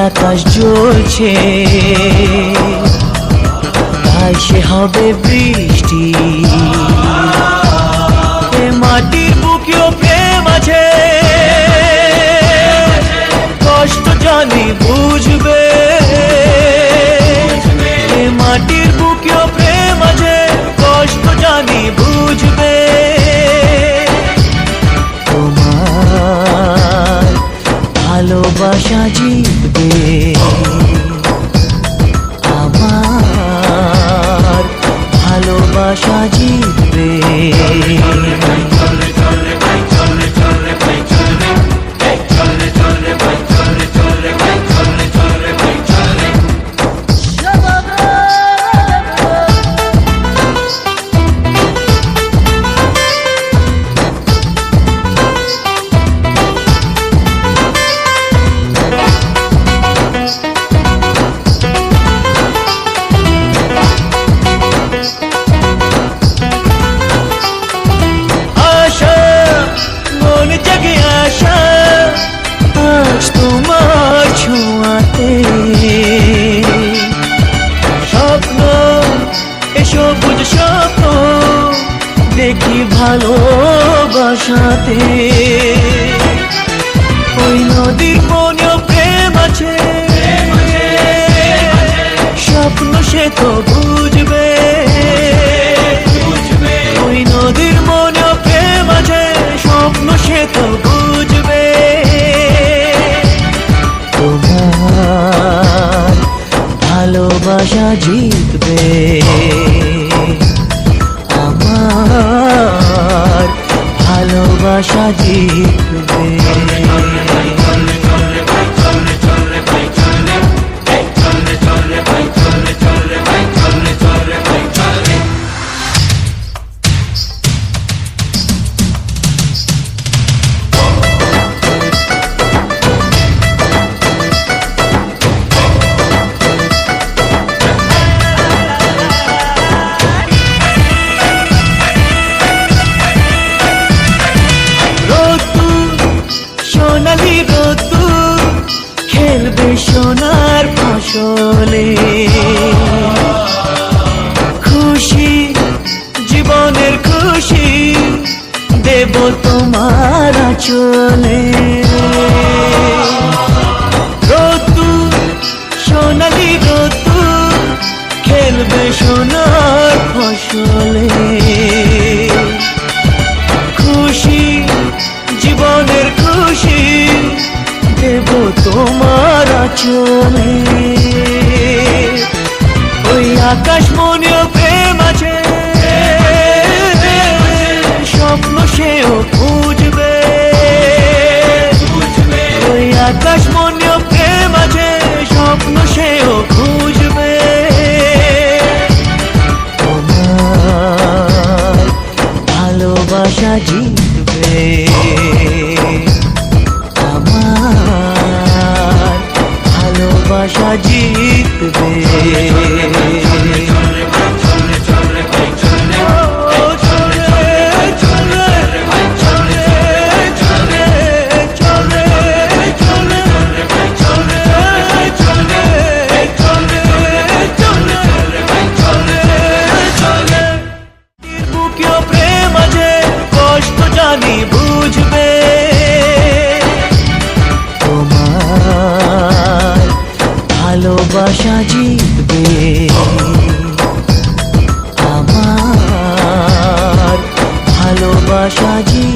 আকাশ জ্বলছে, তাই সে হবে বৃষ্টি। এ মাটির বুকেও প্রেম আছে, কষ্ট জানি বুঝবে। এ মাটির বুকেও প্রেম আছে, কষ্ট জানি বুঝবে। তোমার ভালোবাসা জিতবে, আমার ভালোবাসা জিতবে। তোমার ছোঁয়াতে স্বপ্ন, এসো বুঝ স্বপ্ন দেখি ভালোবাসাতে। ওই নদীর মনেও প্রেম আছে, স্বপ্ন সে তো বুঝবে। ওই নদীর মনেও প্রেম আছে, স্বপ্ন সে তো বুঝবে। তোমার ভালোবাসা জিতবে, আমার ভালোবাসা জিতবে। সোনালি রোদ্দুর খেলবে সোনার ফসলে, খুশি জীবনের খুশি দেব তোমার আঁচলে। রোদ্দুর সোনালি রোদ্দুর খেলবে সোনার ফসলে, খুশি জীবনের খুশি দেব তোমার আঁচলে। ওই আকাশ মনেও প্রেম আছে, স্বপ্ন সেও বুঝবে। ওই আকাশ মনেও প্রেম আছে, স্বপ্ন সেও বুঝবে। তোমার ভালোবাসা জিতবে, আমার ভালোবাসা জিতবে। বুকেও প্রেম আছে, কষ্ট জানি বুঝবে। তোমার ভালোবাসা জিতবে, আমার ভালোবাসা জিতবে।